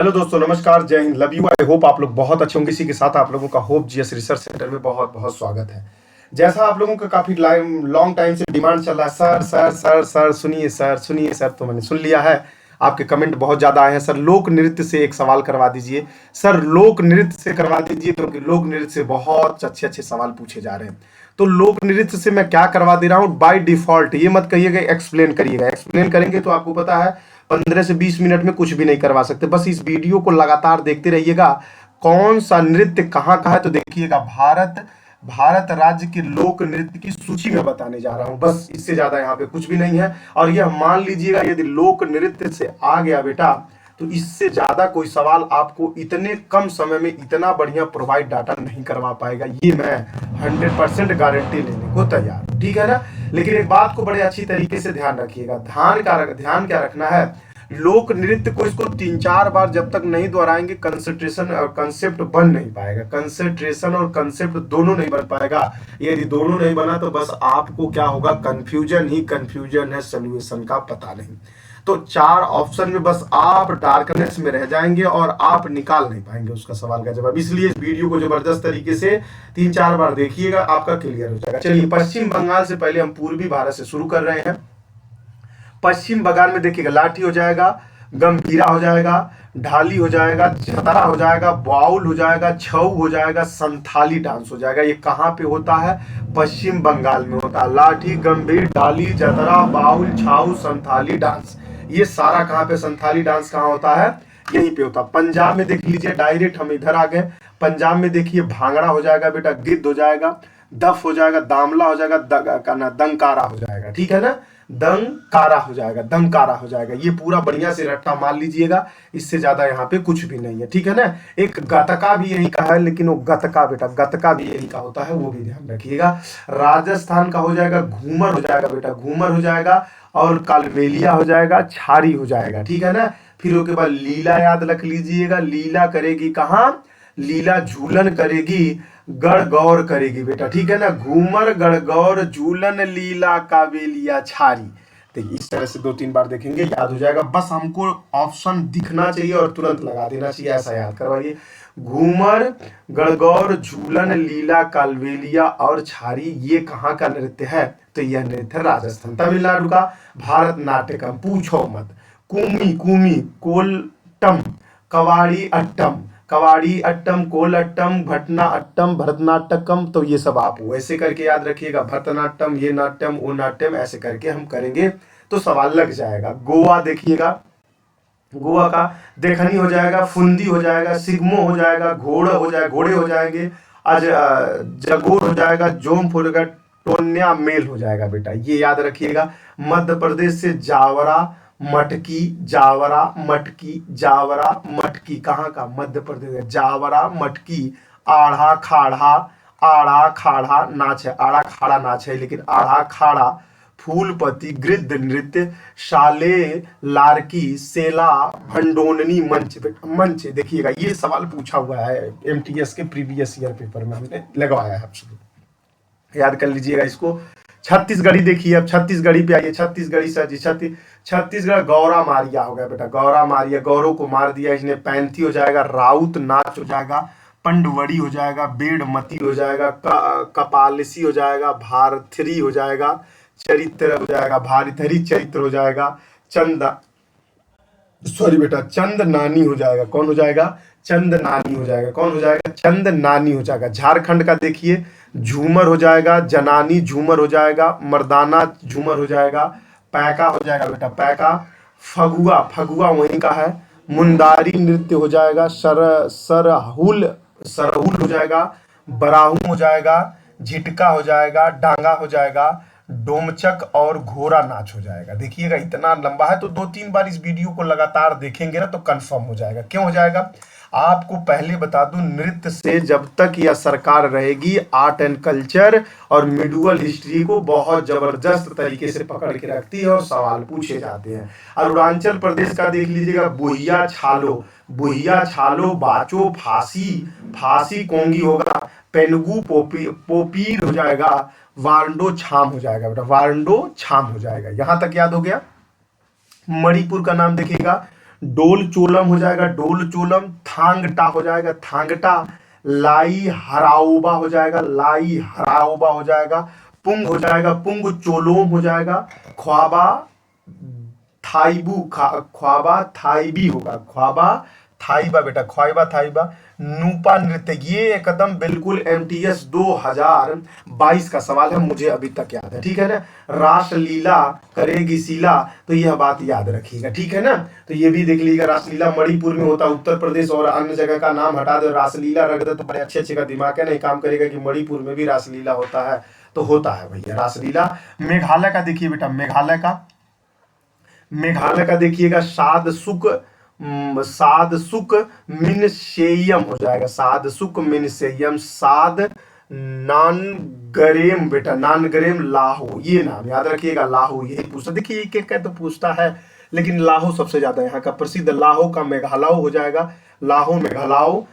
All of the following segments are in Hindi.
हेलो दोस्तों, नमस्कार, जय Hind, love you. I hope आप लोग बहुत अच्छे होंगे। इसी के साथ आप लोगों का होप जीएस रिसर्च सेंटर में बहुत बहुत स्वागत है। जैसा आप लोगों का काफी लॉन्ग टाइम से डिमांड चल रहा है, सर सर सर सर सुनिए सर, सुनिए सर, तो मैंने सुन लिया है। आपके कमेंट बहुत ज्यादा आए हैं, सर लोक नृत्य से एक सवाल करवा दीजिए। सर लोक नृत्य से करवा दीजिए, क्योंकि लोक नृत्य से बहुत अच्छे अच्छे सवाल पूछे जा रहे हैं। तो लोक नृत्य से मैं क्या करवा दे रहा हूँ बाय डिफॉल्ट, ये मत कहिएगा एक्सप्लेन करिएगा। एक्सप्लेन करेंगे तो आपको पता है 15 से 20 मिनट में कुछ भी नहीं करवा सकते। बस इस वीडियो को लगातार देखते रहिएगा। कौन सा नृत्य कहाँ का है तो देखिएगा। भारत भारत राज्य के लोक नृत्य की सूची में बताने जा रहा हूं, बस इससे ज्यादा यहाँ पे कुछ भी नहीं है। और यह मान लीजिएगा, यदि लोक नृत्य से आ गया बेटा, तो इससे ज्यादा कोई सवाल आपको इतने कम समय में इतना बढ़िया प्रोवाइड डाटा नहीं करवा पाएगा। ये मैं 100% गारंटी लेने को तैयार हूं, ठीक है ना। लेकिन एक बात को बड़े अच्छी तरीके से ध्यान रखिएगा। ध्यान क्या रखना है, लोक नृत्य को इसको 3-4 बार जब तक नहीं दोहराएंगे कंसंट्रेशन और कंसेप्ट बन नहीं पाएगा। कंसंट्रेशन और कंसेप्ट दोनों नहीं बन पाएगा। यदि दोनों नहीं बना तो बस आपको क्या होगा, कंफ्यूजन ही कंफ्यूजन है, सोल्यूशन का पता नहीं। तो 4 ऑप्शन में बस आप डार्कनेस में रह जाएंगे और आप निकाल नहीं पाएंगे उसका सवाल का जवाब। इसलिए इस वीडियो को जबरदस्त तरीके से 3-4 बार देखिएगा, आपका क्लियर हो जाएगा। चलिए, पश्चिम बंगाल से पहले हम पूर्वी भारत से शुरू कर रहे हैं। पश्चिम बंगाल में देखिएगा, लाठी हो जाएगा, गंभीरा हो जाएगा, ढाली हो जाएगा, छतरा हो जाएगा, बाउल हो जाएगा, छऊ हो जाएगा, संथाली डांस हो जाएगा। ये कहाँ पे होता है? पश्चिम बंगाल में होता है। लाठी, गंभीर, ढाली, जतरा, बाउल, छाऊ, संथाली डांस, ये सारा कहाँ पे, संथाली डांस कहाँ होता है? यहीं पे होता है। पंजाब में देख लीजिए, डायरेक्ट हम इधर आ गए। पंजाब में देखिए, भांगड़ा हो जाएगा बेटा, गिद्ध हो जाएगा, दफ हो जाएगा, दामला हो जाएगा, दंकारा हो जाएगा, ठीक है ना। दंकारा हो जाएगा, दंकारा हो जाएगा। ये पूरा बढ़िया से रट्टा मान लीजिएगा, इससे ज्यादा यहाँ पे कुछ भी नहीं है, ठीक है ना। एक गतका भी यही का है, लेकिन वो गतका बेटा, गतका भी यही का होता है, वो भी ध्यान रखिएगा। राजस्थान का हो जाएगा, घूमर हो जाएगा बेटा, घूमर हो जाएगा, और कालबेलिया हो जाएगा, छारी हो जाएगा, ठीक है ना। फिर उसके बाद लीला याद रख लीजिएगा। लीला करेगी कहाँ? लीला झूलन करेगी, गढ़गौर करेगी बेटा, ठीक है ना। घूमर, गढ़गौर, झूलन, लीला, काबेलिया, छारी। देखिए इस तरह से 2-3 बार देखेंगे, याद हो जाएगा। बस हमको ऑप्शन दिखना चाहिए और तुरंत लगा देना चाहिए, ऐसा याद करवाइए। घूमर, गढ़गौर, झूलन, लीला, कालबेलिया और छारी, ये कहाँ का नृत्य है? तो यह नृत्य है राजस्थान, तमिलनाडु का भारतनाट्यम, पूछो मत। कूमी कूमी, कोलटम, कवाड़ी अट्टम, कवाड़ी अट्टम, कोल अट्टम, भटना अट्टम, भरतनाट्यम। तो ये सब आप ऐसे करके याद रखिएगा। भरतनाट्यम, ये नाट्यम, वो नाट्यम, ऐसे करके हम करेंगे तो सवाल लग जाएगा। गोवा देखिएगा, गोवा का देखनी हो जाएगा, फुंदी हो जाएगा, सिग्मो हो जाएगा, घोड़ा हो जाएगा, घोड़े हो जाएंगे, आज जगोर हो जाएगा, जोम हो जाएगा, टोन्या मेल हो जाएगा बेटा, ये याद रखिएगा। मध्य प्रदेश से जावरा, मटकी, जावरा, मटकी, जावरा, मटकी, कहाँ का? मध्य प्रदेश। जावरा, मटकी, आढ़ा खाड़ा, आड़ा खाड़ा नाच है, आड़ा खाड़ा नाच है, लेकिन आड़ा खाड़ा, फूलपति, गृद्ध नृत्य, शाले, लारकी, सेला, भंडोननी, मंच। मंच देखिएगा, ये सवाल पूछा हुआ है एमटीएस के प्रीवियस ईयर पेपर में, हमने लगवाया है, आप याद कर लीजिएगा इसको। छत्तीसगढ़ी देखिए, अब छत्तीसगढ़ी पे आइए। छत्तीसगढ़ी सर जी, छत्तीसगढ़ गौरा मारिया हो गया बेटा, गौरा मारिया, गौरव को मार दिया इसने। पैंथी हो जाएगा, राउत नाच हो जाएगा, पंडवड़ी हो जाएगा, बेड़मती हो जाएगा, कपालसी हो जाएगा, भारथरी हो जाएगा, चरित्र हो जाएगा, भारथरी चरित्र हो जाएगा, चंदा सॉरी बेटा, चंद नानी हो जाएगा। कौन हो जाएगा? चंद नानी हो जाएगा। कौन हो जाएगा? चंद नानी हो जाएगा। झारखंड का देखिए, झूमर हो जाएगा, जनानी झूमर हो जाएगा, मर्दाना झूमर हो जाएगा, पैका हो जाएगा बेटा, पैका। फगुआ, फगुआ वहीं का है। मुंदारी नृत्य हो जाएगा, सरहुल, सरहुल हो जाएगा, बराहू हो जाएगा, झिटका हो जाएगा, डांगा हो जाएगा, डोमचक और घोड़ा नाच हो जाएगा। देखिएगा इतना लंबा है, तो 2-3 बार इस वीडियो को लगातार देखेंगे ना तो कंफर्म हो जाएगा। क्यों हो जाएगा? आपको पहले बता दूं, नृत्य से जब तक यह सरकार रहेगी, आर्ट एंड कल्चर और मिडुअल हिस्ट्री को बहुत जबरदस्त तरीके से पकड़ के रखती है और सवाल पूछे जाते हैं। अरुणाचल प्रदेश का देख लीजिएगा, बुहिया छालो, बुहिया छालो, बाचो, फांसी, फांसी कोंगी होगा, पेनगू, पोपीर हो जाएगा, वारंडो छाम हो जाएगा बेटा, वारंडो छाम हो जाएगा। यहां तक याद हो गया। मणिपुर का नाम देखिएगा, डोल चोलम हो जाएगा डोल चोलम, थांगटा हो जाएगा थांगटा, लाई हराओबा हो जाएगा लाई हराओबा हो जाएगा, पुंग हो जाएगा पुंग चोलोम हो जाएगा, ख्वाबा ख्वाबा थाईबी होगा, ख्वाबा थाईबा बेटा, ख्वाइबा थाईबा। नूपा नृत्य, ये एकदम बिल्कुल एमटीएस 2022 का सवाल है, मुझे अभी तक याद है, ठीक है ना। रासलीला करेगी शीला, तो यह बात याद रखिएगा, ठीक है ना। तो ये भी देख लीजिएगा, रासलीला मणिपुर में होता है, उत्तर प्रदेश और अन्य जगह का नाम हटा दो, रासलीला रख दो, तो बड़े अच्छे अच्छे का दिमाग है नहीं काम करेगा कि मणिपुर में भी रासलीला होता है, तो होता है भैया रासलीला। मेघालय का देखिए बेटा, मेघालय का देखिएगा, साद सुक मिन शेयम हो जाएगा, साद सुक मिन शेयम, साद नानगरेम बेटा, नानगरेम लाहो, ये नाम याद रखिएगा, लाहो यही पूछता, देखिए एक एक तो पूछता है, लेकिन लाहो सबसे ज्यादा यहाँ का प्रसिद्ध, लाहो का मेघालय हो जाएगा, लाहो मेघालय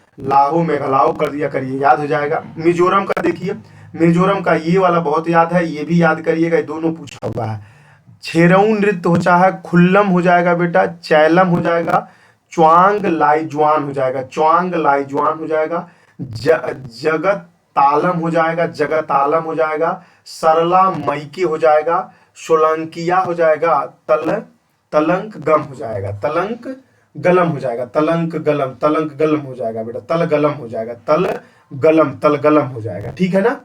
कर दिया करिए, याद हो जाएगा। मिजोरम का देखिए, मिजोरम का ये वाला बहुत याद है, ये भी याद करिएगा, दोनों पूछा हुआ है। छेरऊ नृत्य हो चाहे खुल्लम हो जाएगा बेटा, चैलम हो जाएगा, च्वांग लाइज्वान हो जाएगा, च्वांग लाइज्वान हो जाएगा, जगत तालम हो जाएगा, जगत तालम हो जाएगा, सरला मैके हो जाएगा, सोलंकिया हो जाएगा, तलंक गम हो जाएगा, तलंक गलम हो जाएगा, तलंक गलम हो जाएगा बेटा, तल गलम हो जाएगा, तल गलम हो जाएगा, ठीक है ना।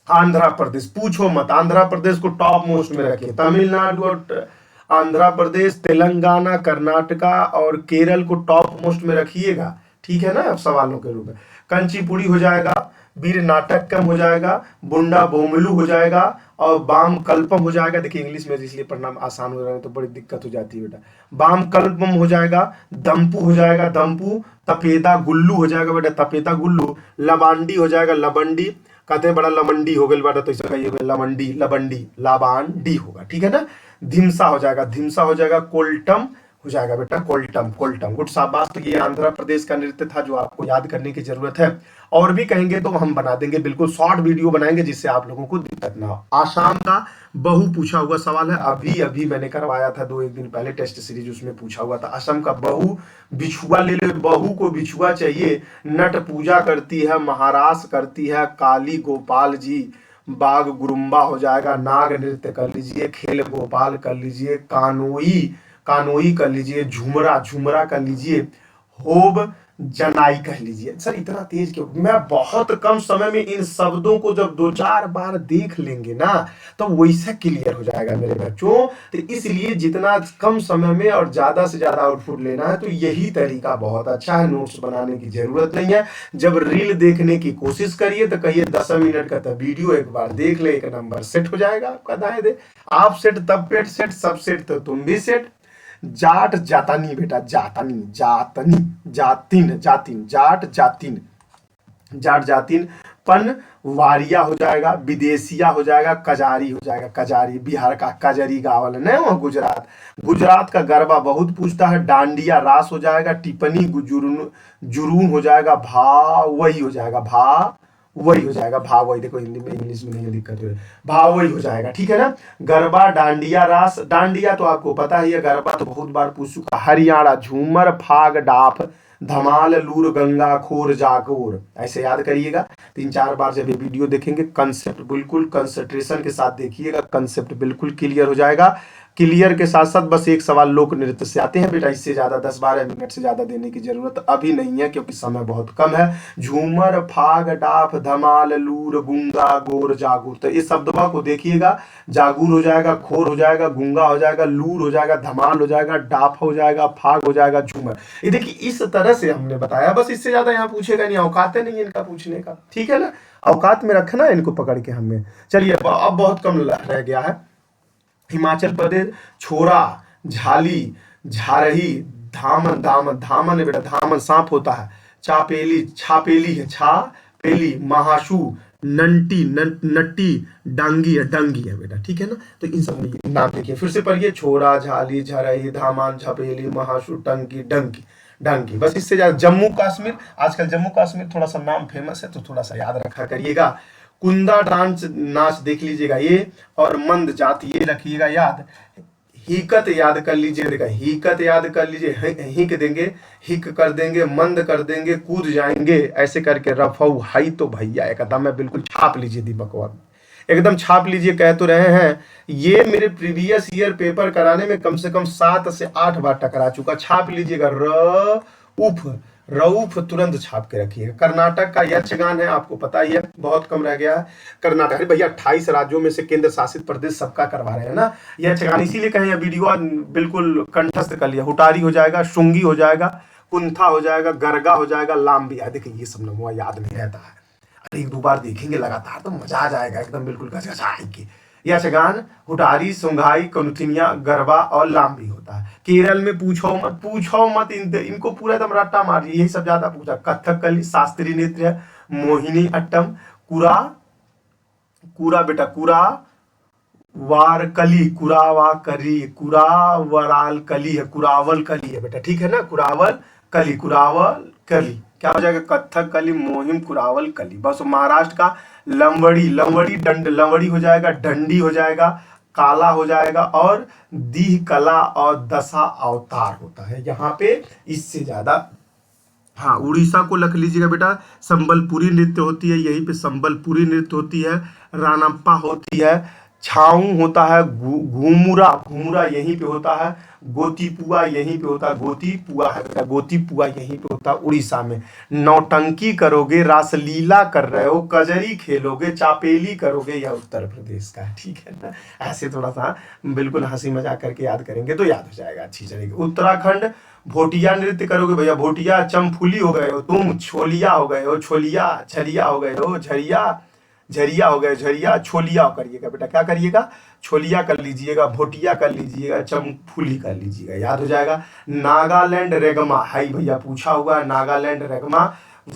आंध्र प्रदेश पूछो मत, आंध्र प्रदेश को टॉप मोस्ट में रखिए, तमिलनाडु और आंध्र प्रदेश, तेलंगाना, कर्नाटका और केरल को टॉप मोस्ट में रखिएगा, ठीक है ना। अब सवालों के रूप में कंचीपुड़ी हो जाएगा, वीर नाटकम हो जाएगा, बुंडा बोमलू हो जाएगा और बाम कल्पम हो जाएगा। देखिए इंग्लिश में इसलिए पढ़ना आसान हो रहा है, तो बड़ी दिक्कत हो जाती है बेटा। बाम कल्पम हो जाएगा, दम्पू हो जाएगा, दम्पू, तपेदा गुल्लू हो जाएगा बेटा, तपेदा गुल्लू, लबांडी हो जाएगा, लबंडी, कहते हैं बड़ा लमंडी हो गई बेटा, तो इसे कहिए लमंडी, लबंडी, लाबांडी होगा, ठीक है ना। धिमसा हो जाएगा, कोल्टम हो जाएगा बेटा, कोल्टम गुड शाबाश। तो ये आंध्र प्रदेश का नृत्य था जो आपको याद करने की जरूरत है, और भी कहेंगे तो हम बना देंगे, बिल्कुल शॉर्ट वीडियो बनाएंगे जिससे आप लोगों को दिक्कत ना हो। आसाम का बहु पूछा हुआ सवाल है, अभी मैंने करवाया था 2-1 दिन पहले टेस्ट सीरीज, उसमें पूछा हुआ था। असम का बहु, बिछुआ ले लो, बहू को बिछुआ चाहिए, नट पूजा करती है, महारास करती है, काली गोपाल जी, बाग गुरुम्बा हो जाएगा, नाग नृत्य कर लीजिए, खेल गोपाल कर लीजिए, कानोई कर लीजिए, झुमरा कर लीजिए, होब जनाई कह लीजिए। सर इतना तेज क्यों, मैं बहुत कम समय में इन शब्दों को जब 2-4 बार देख लेंगे ना तो वैसा क्लियर हो जाएगा मेरे बच्चों। तो इसलिए जितना कम समय में और ज्यादा से ज्यादा आउटपुट लेना है, तो यही तरीका बहुत अच्छा है, नोट्स बनाने की जरूरत नहीं है। जब रील देखने की कोशिश करिए तो कहिए 10 मिनट का तो वीडियो एक बार देख ले, एक नंबर सेट हो जाएगा आपका, दाएं दे आप सेट तब पेट सेट, सब सेट तो तुम भी सेट। जाट जातानी बेटा, जाट जातिन, पन वारिया हो जाएगा, विदेशिया हो जाएगा, कजारी हो जाएगा, कजारी बिहार का कजरी गावल है ना, गुजरात का गरबा बहुत पूछता है, डांडिया रास हो जाएगा, टिप्पणी जुरून हो जाएगा, भावई हो जाएगा, भावई, देखो हिंदी में इंग्लिश में नहीं दिक्कत है, भावई हो जाएगा, ठीक है ना। गरबा, डांडिया रास, डांडिया तो आपको पता ही है, गरबा तो बहुत बार पूछ चुका, हरियाणा, झूमर, फाग, डाफ, धमाल, लूर, गंगा खोर, जागोर, ऐसे याद करिएगा 3-4 बार जब ये वीडियो देखेंगे। कंसेप्ट बिल्कुल कंसंट्रेशन के साथ देखिएगा, कंसेप्ट बिल्कुल क्लियर हो जाएगा। क्लियर के साथ साथ बस एक सवाल लोक नृत्य से आते हैं बेटा, इससे ज्यादा 10-12 मिनट से ज्यादा देने की जरूरत अभी नहीं है क्योंकि समय बहुत कम है। झूमर, फाग, डाफ, धमाल, लूर, गुंगा, गोर, जागूर, तो इस शब्दों को देखिएगा, जागूर हो जाएगा, खोर हो जाएगा, गुंगा हो जाएगा, लूर हो जाएगा, धमाल हो जाएगा, डाफ हो जाएगा, फाग हो जाएगा, झूमर। ये देखिए इस तरह से हमने बताया, बस इससे ज्यादा यहाँ पूछेगा नहीं, औकात नहीं है इनका पूछने का, ठीक है ना। औकात में रखना इनको पकड़ के हमें। चलिए अब बहुत कम रह गया है। हिमाचल प्रदेश, छोरा, झाली, झारही, धामन है बेटा, धामन सांप होता है, छापेली है, छापेली, महाशु, नट्टी, डांगी है बेटा, ठीक है ना। तो इन सब नाम देखिए, फिर से पढ़िए, छोरा, झाली, झरही, धामन, छापेली, महाशु, डंकी, बस इससे ज्यादा। जम्मू कश्मीर, आजकल जम्मू कश्मीर थोड़ा सा नाम फेमस है तो थोड़ा सा याद रखा करिएगा। कुंदा नाच देख लीजिएगा ये, और मंद जाति ये रखिएगा याद। हिकत याद कर लीजिए, देखा हिकत याद कर लीजिए, हिक देंगे, हिक कर देंगे, मंद कर देंगे, कूद जाएंगे, ऐसे करके रफऊ हाई तो भैया एकदम है, बिल्कुल छाप लीजिए दीपक में, एकदम छाप लीजिए। कह तो रहे हैं ये मेरे प्रीवियस ईयर पेपर कराने में कम से कम 7 से 8 बार टकरा चुका। छाप लीजिएगा उफ, रऊफ तुरंत छाप के रखिएगा। कर्नाटक का यक्षगान है, आपको पता ही है, बहुत कम रह गया है। कर्नाटक, अरे भैया 28 राज्यों में से केंद्र शासित प्रदेश सबका करवा रहे हैं ना यक्षगान, इसीलिए कहें वीडियो बिल्कुल कंठस्थ कर लिया। हुटारी हो जाएगा, शुंगी हो जाएगा, कुंथा हो जाएगा, गरगा हो जाएगा, लाम्बी। देखिए ये सब नमूआ याद नहीं रहता है, अरे 1-2 बार देखेंगे लगातार तो मजा आ जाएगा एकदम, बिल्कुल गजगजाएंगे। यक्षगान हुटारी, सुंघाई, कनुतिनिया, गरबा और लाम्बी होता है। केरल में पूछो मत इनको पूरा एकदम रट्टा मारिए, यही सब ज्यादा पूछा। कथकली शास्त्रीय नृत्य है, मोहिनी अट्टम, कुरा कुरा बेटा कुरा वारकली, कुरावा कली, कुरावराल कली है, कुरावल कली है बेटा, ठीक है ना, कुरावल कली, कुरावल कली क्या हो जाएगा, कथक कली, मोहिम, कुरावल कली। बस महाराष्ट्र का लंबड़ी, लंबड़ी दंड, लंबड़ी हो जाएगा, डंडी हो जाएगा, काला हो जाएगा, और दीह कला और दशा अवतार होता है यहाँ पे, इससे ज्यादा। हाँ, उड़ीसा को रख लीजिएगा बेटा, संबलपुरी नृत्य होती है, यहीं पे संबलपुरी नृत्य होती है, रानप्पा होती है, छाऊ होता है, घूमुरा, घूमुरा यहीं पे होता है, गोतीपुआ यहीं पे होता है, गोतीपुआ है बेटा, गोतीपुआ यहीं पे होता है उड़ीसा में। नौटंकी करोगे, रासलीला कर रहे हो, कजरी खेलोगे, चापेली करोगे, यह उत्तर प्रदेश का है, ठीक है ना। ऐसे थोड़ा सा बिल्कुल हंसी मजाक करके याद करेंगे तो याद हो जाएगा, अच्छी चलेगी। उत्तराखंड भोटिया नृत्य करोगे भैया, भोटिया चमफुली हो गए हो तुम, छोलिया हो गए हो, छोलिया, झरिया हो गए हो, झरिया, झरिया हो गए, झरिया, छोलिया करिएगा बेटा, क्या करिएगा, छोलिया कर लीजिएगा, भोटिया कर लीजिएगा, चमफुली कर लीजिएगा, याद हो जाएगा। नागालैंड रेगमा, हाई भैया पूछा हुआ है, नागालैंड रेगमा।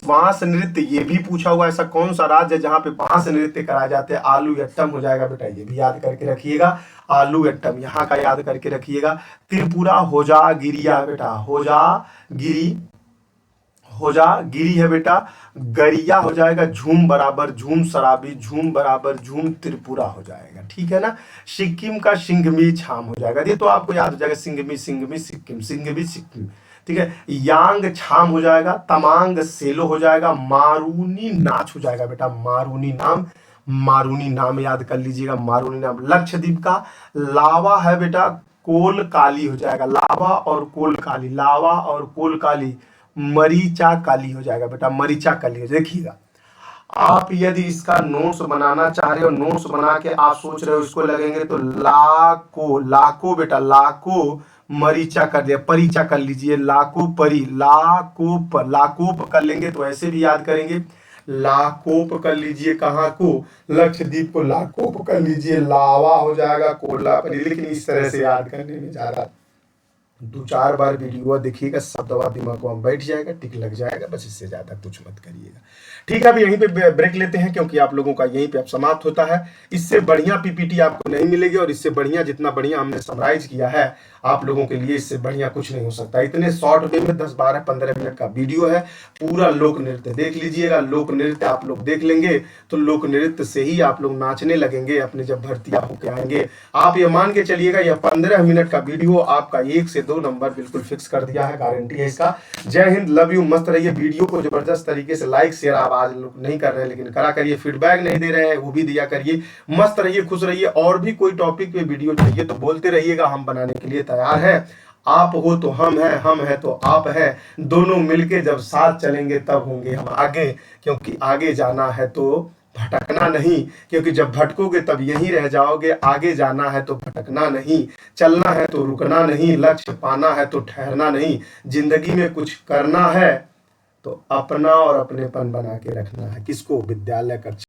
बांस नृत्य, ये भी पूछा हुआ है, ऐसा कौन सा राज्य है जहाँ पे बांस नृत्य कराए जाते हैं, आलू यट्टम हो जाएगा बेटा, ये भी याद करके रखिएगा, आलू यट्टम यहाँ का याद करके रखिएगा। त्रिपुरा होजा गिरिया बेटा, होजा गिरी, होजा गिरी है बेटा, गरिया हो जाएगा, झूम बराबर झूम शराबी, झूम बराबर झूम त्रिपुरा हो जाएगा, ठीक है ना। सिक्किम का सिंगमी छाम हो जाएगा, ये तो आपको याद हो जाएगा, सिंगमी सिंगमी सिक्किम, सिंगमी सिक्किम, ठीक है। यांग छाम हो जाएगा, तमांग सेलो हो जाएगा, मारूनी नाच हो जाएगा बेटा, मारूनी नाम, मारूनी नाम याद कर लीजिएगा, मारूनी नाम। लक्षद्वीप का लावा है बेटा, कोल काली हो जाएगा, लावा और कोल काली, लावा और कोल काली, मरीचा काली हो जाएगा बेटा, मरीचा काली। देखिएगा आप यदि इसका नोट्स बनाना चाह रहे हो, नोट्स बना के आप सोच रहे हो इसको लगेंगे, तो लाको, लाको बेटा, लाको मरीचा कर दिया, परिचा कर लीजिए, लाको परी, लाकोप, लाकोप कर लेंगे तो ऐसे भी याद करेंगे, लाकोप कर लीजिए, कहाँ को, लक्षद्वीप को लाकोप कर लीजिए, लावा हो जाएगा कोल्हापुरी। लेकिन इस तरह से याद करने में ज्यादा 2-4 बार वीडियो देखिएगा, सब दवा दिमाग में बैठ जाएगा, टिक लग जाएगा, बस इससे ज्यादा कुछ मत करिएगा। ठीक है, अब यहीं पे ब्रेक लेते हैं क्योंकि आप लोगों का यहीं पे अब समाप्त होता है। इससे बढ़िया पीपीटी आपको नहीं मिलेगी, और इससे बढ़िया, जितना बढ़िया हमने समराइज किया है आप लोगों के लिए, इससे बढ़िया कुछ नहीं हो सकता। इतने शॉर्ट वे में 10, 12, 15 मिनट का वीडियो है, पूरा लोक नृत्य देख लीजिएगा। लोक नृत्य आप लोग देख लेंगे तो लोक नृत्य से ही आप लोग नाचने लगेंगे अपने जब भर्तियां होके आएंगे। आप ये मान के चलिएगा, यह 15 मिनट का वीडियो आपका 1 से 2 नंबर बिल्कुल फिक्स कर दिया है, गारंटी है इसका। जय हिंद, लव यू, मस्त रहिए। वीडियो को जबरदस्त तरीके से लाइक शेयर आप आज लोग नहीं कर रहे हैं, लेकिन करा करिए। फीडबैक नहीं दे रहे हैं, वो भी दिया करिए। मस्त रहिए, खुश रहिए। और भी कोई टॉपिक पे वीडियो चाहिए तो बोलते रहिएगा, हम बनाने के लिए तैयार है। आप हो तो हम हैं तो आप हैं, दोनों मिलके जब साथ चलेंगे तब होंगे हम आगे, क्योंकि आगे जाना है तो भटकना नहीं, क्योंकि जब भटकोगे तब यहीं रह जाओगे। आगे जाना है तो भटकना नहीं, चलना है तो रुकना नहीं, लक्ष्य पाना है तो ठहरना नहीं। जिंदगी में कुछ करना है तो अपना और अपनेपन बना के रखना है। किसको? विद्यालय कक्षा